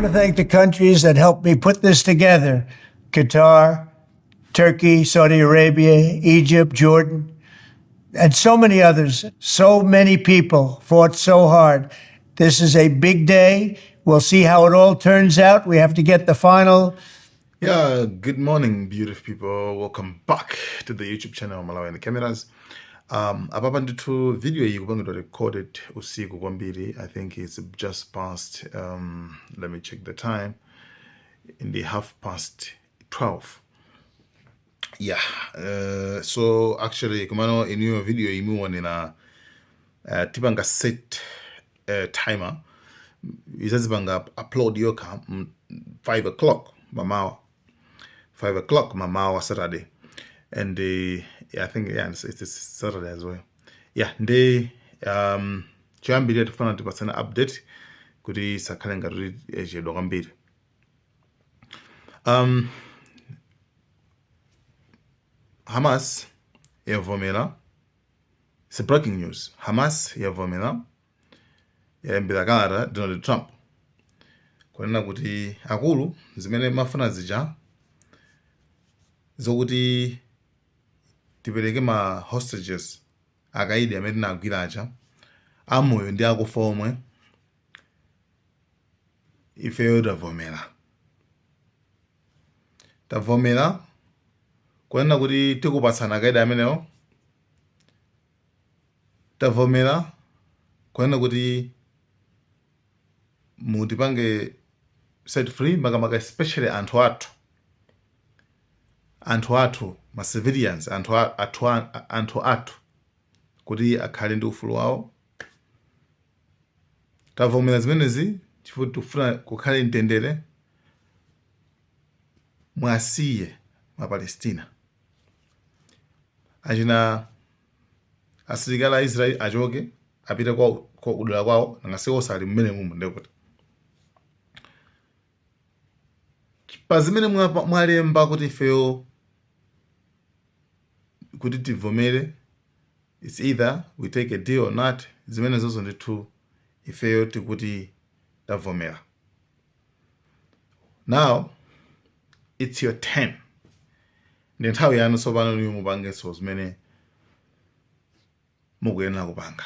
to thank the countries that helped me put this together: Qatar, Turkey, Saudi Arabia, Egypt, Jordan, and so many others. So many people fought so hard. This is a big day. We'll see how it all turns out. We have to get the final. Yeah, good morning, beautiful people. Welcome back to the YouTube channel Malawi and the Cameras. Apapa ndithu video iyi kupangidwa recorded usiku kwambiri. I think it's just past let me check the time, in the 12:30. Yeah, so actually kumano iniyo video imuone na tipanga set timer izazipanga upload yoka 5 o'clock mamawa 5 o'clock mamawa Saturday, and I think it's Saturday as well. Yeah, they chambiri tufana tipasana update kuti sakhale ngati echedwa kwambiri. Hamas yavomera, it's breaking news. Hamas yavomera yayambira kalata Donald Trump kwanena kuti akulu zimene mafuna zija zokuti tipereke ma hostages akaidi amene tinagwira aja amoyo ndi akufa omwe ifeyo tavomera kwanena kuti tikupatsana akaidi amenewo, tavomera kwanena kuti mutipange set free makamaka especially anthu athu ma civilians, anthu athu kuti akhale ndi ufulu wawo. Tavomera zimenezi chifukwa tikufuna kukhale mtendere, mwasiye ma Palestina. Achina asilikali a Israel achoke apite kwa kudula kwawo nangasiwo sali mmene mumu ndekuti pa zimene mwalemba kuti ifeyo kuti tivomere, it's either we take a deal or not. Zimene zozo ndithu ifeyo tikuti tavomera. Now it's your turn. Ndi nthawi yanu tsopano niyo mupangenso zimene mukuyenera kupanga.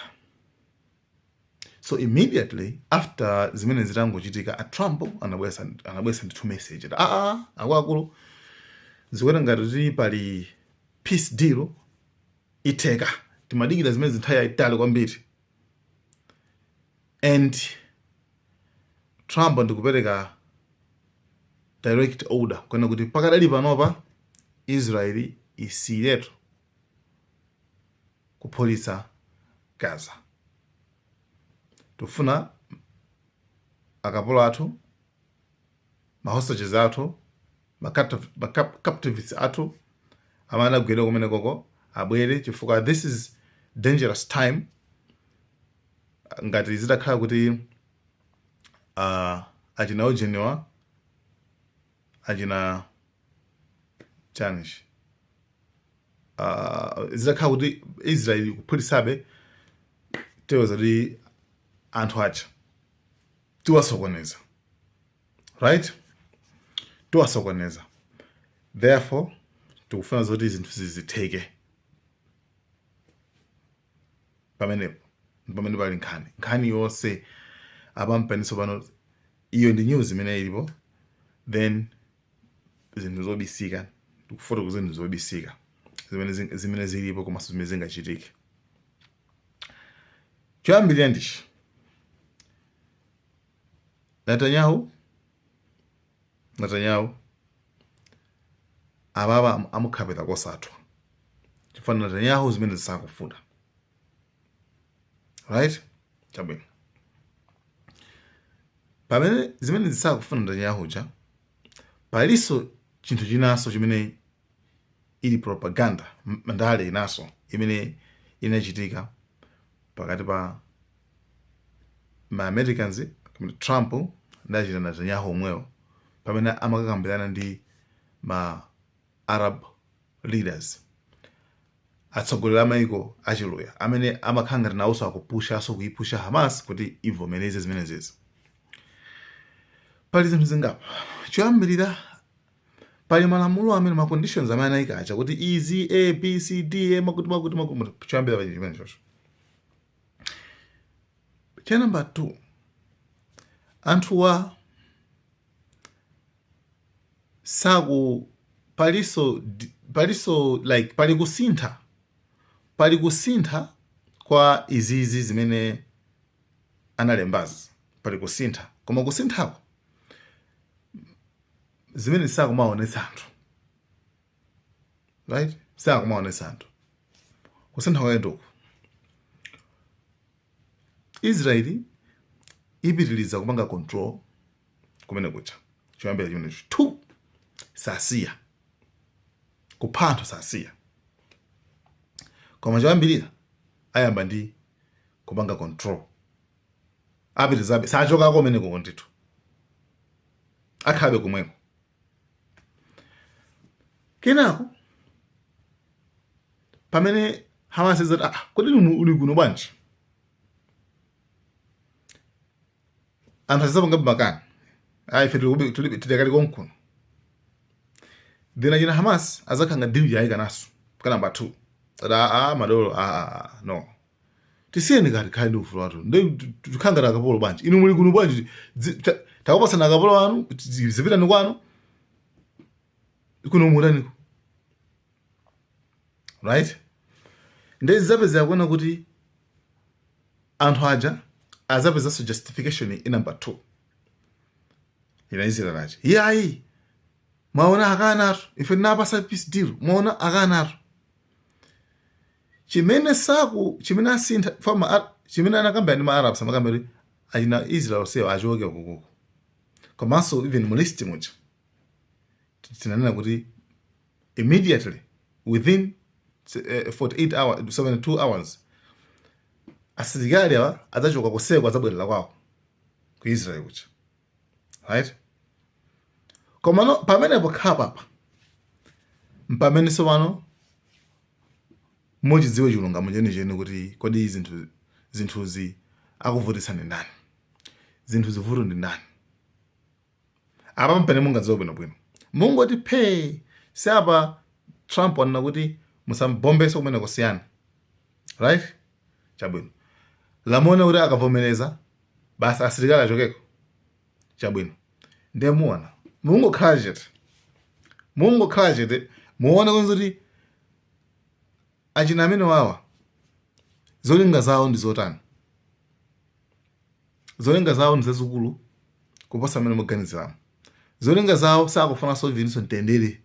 So immediately after zimene zitangochitika, a Trump anabwesa ndithu message akuluakulu zikuona ngati pali peace deal iteka, timadikira zimene zinthawi yayitali kwambiri, and Trump ndikupereka direct order kwena kuti pakadali panopa Israeli isiretu kupolisa Gaza. Tufuna akapolo athu, ma hostages athu, ma captives athu amene agwidwa kumene koko abwere, chifukwa this is dangerous time. Ngati zitakhala kuti achina ujeniwa achina challenge zitakhala kuti Israeli kupolisabe teoza kuti anthu acha tiwasokoneza, right? Tiwasokoneza. Therefore tikufuna zoti zinthu zizitheke pamene pali nkhani yonse apampaniso pano. Iyo ndi news imene ilipo, then zinthu zobisika tikufuna ku zinthu zobisika zimene zilipo komanso zimene zingachitike. Choyambirira ndichi Netanyahu ababa amukhapita kosathu chifukwa Netanyahu zimene zisakufuna, right? Chabwino pamene zimene zisakufuna Netanyahu ja paliso chinthu chinaso chimene ili propaganda mandale inaso imene inachitika pakati pa ma Americans, Trump ndachita Netanyahu omwewo pamene amakakambirana ndi ma Arab leaders, atsogoleri amaiko achiluya amene amakhala ngati nawonso akupusha kuipusha Hamas kuti ivomereze zimenezezi. pali zinthu zingapo. Choyambirira pali malamulo amene ma conditions amene anayikacha kuti izi A B C D E makuti choyambirira pali chimene chocho. Cha number 2, anthuwa paliso like pali kusintha kwa izizi zimene analembazi, pali kusintha, koma kusinthako zimene sakumaonetsa anthu, right? Sakumaonetsa anthu kusintha kwake ndiko Israeli ipitiliza kupanga control kumene kucha. Choyambira chimene 2, sasiya kupha anthu, sasiya, koma choyambirira ayamba ndi kupanga control. Apitilizabe sachokako kumeneko ndithu, akhabe kumweko. Kenako pamene Hamas izati kodi uli kuno bwanji, anthu azapanga makani ife tidakali konkuno, then achina Hamas azakhanga deal yayika naso ka number 2 madolo no tisiyeni kati khali ufulu watu ndi tikhanga akapolo bwanji, inu muli kuno bwanji, takupasana akapolo wanu zipitani kwanu kuno mulaniko, right? Ndezi zapeza kuona kuti anthu aja azapeza justification in number 2 ina Israel aja yayi mwaona akanatu ife napasa peace deal, mwaona akanatu chimene asintha fama chimene anakamba ndi ma Arabs amakamba kuti achina Israel sewa achoke kukuku. Komanso even mulist muja tinanena kuti immediately within 48 hours 72 hours asilikali awa adzachoka kuseko adzabwerera kwawo ku Israel kucha, right? Koma no pamenepo khapapa mpamene sopano mochidziwe chilungamo chenicheni kuti kodi zinthuzi akuvutitsani ndani, zinthu zivuto ndi ndani. Apa mpene mungadziwe bwinobwino mungoti phe siapa Trump wanena kuti musambombeso kumene kusiyana, right? Chabwino lamona kuti akavomereza basi asilikali achokeko, chabwino ndiye muona mungokhala chete muone kuti achina amene wawa zolinga zawo ndi zotani. Zolinga zawo ndi zazikulu kuposa amene muganiziramo. Zolinga zawo sakufuna sovinso mtendere,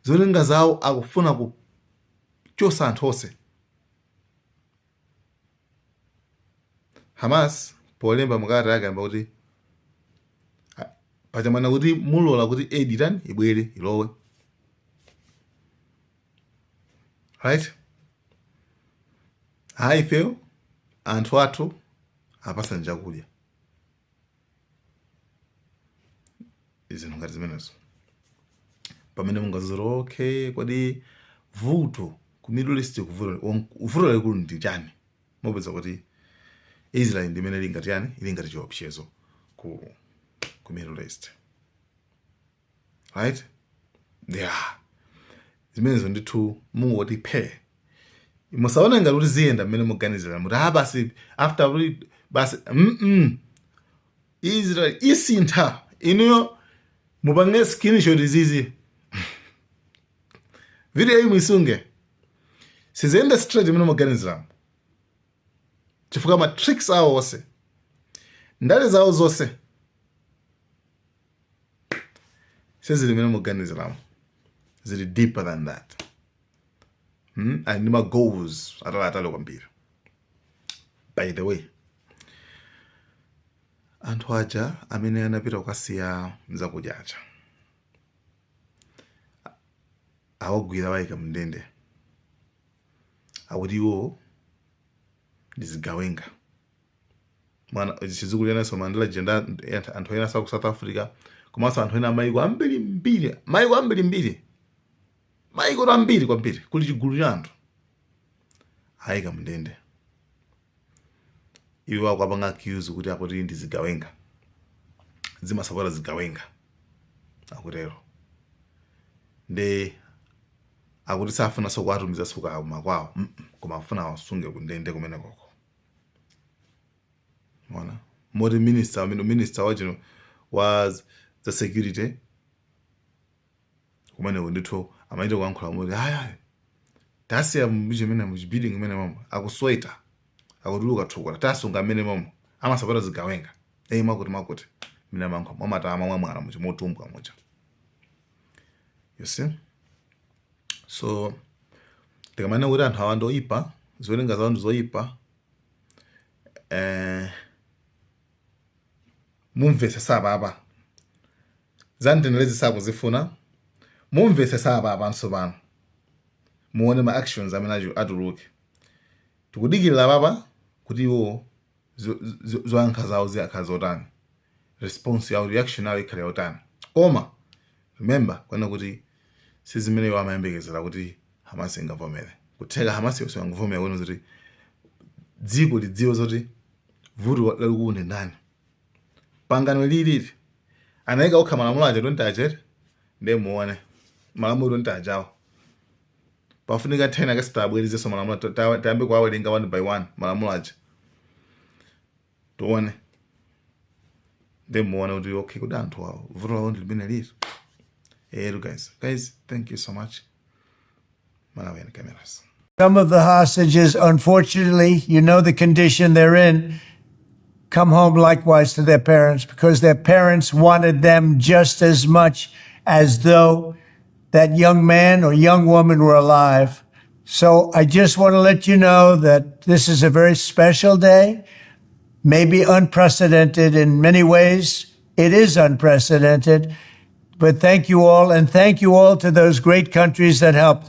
zolinga zawo akufuna kuchosa anthu onse. Hamas polemba mukati akamba kuti pachamana kuti mulola kuti aid tani ibwere ilowe, right? Ifeyo anthu athu apasa chakudya, izinthu ngati zimenezo pamene mungazizora okay kodi vuto ku Middle East vuto likulu ndi chani, mopeza kuti Israel ndi imene ili ngati chiopsezo ku Middle East, right? Yeah, zimenezo ndithu mungoti phe musaona ngati kuti ziyenda mmene muganizira muti basi after basi Israel isintha inuyo mupange screenshot izizi video iyi muisunge siziyenda straight mmene muganizira chifukwa ma tricks awo onse ndale zawo zonse sizili mmene muganiziramo, zili deeper than that. And my goals atali kwambiri. By the way, anthu aja amene anapita kukasiya zakudya aja awagwira wayika mndende akuti iwo ndizigawenga mwana chizukuliraso Mandela jenda anthu ena ku South Africa komanso anthu ena mayiko ambiri kwambiri kuli chigulu cha anthu ayika mndende iwo akwapanga accuse kuti akuti ndizigawenga zimasapota zigawenga akutero nde akuti safuna sokwatumiza suka makwawo koma afuna wasunge kundende kumene koko mona moti minister wachino was the security kumene ndithu amaita kuyankhula moti hayi tasiya mchimene muchibuilding imene mama akusweta akutuluka thukula tasunga mmene mama amasapota zigawenga makuti mina mankho mwamatama mwana muchimotumbwa mucha you see so tikamane kuti anthu awa ndoyipa zolinga zawo ndizoyipa mumvesesa apapa zantenelezi sakuzifuna mumvesesa apapa nsopano muone ma actions amene atuluke tikudikirira apapa kuti iwo zoyankha zawo ziyakhala zotani response yawo reaction yawo ikhale yotani koma remember kwena kuti sizimeneyo amayembekezera kuti Hamas ingavomere kutheka Hamas yonse ingavomere kwena kuti dziko lidziwe zoti vuto lalikulu ndi ndani pangano lilili anayika okha malamulo aja tontajere nde muone malamulo tontajawo pafunika 10 akasitabwerizeso malamulo tayambe kwawerenga 1 by 1 malamulo aja tuone nde muone kuti okay kuti anthu awo vuto lawo ndi limene lili guys thank you so much Malawi and Cameras. Some of the hostages, unfortunately, you know the condition they're in, come home likewise to their parents because their parents wanted them just as much as though that young man or young woman were alive. So I just want to let you know that this is a very special day, maybe unprecedented in many ways. It is unprecedented, but thank you all, and thank you all to those great countries that helped.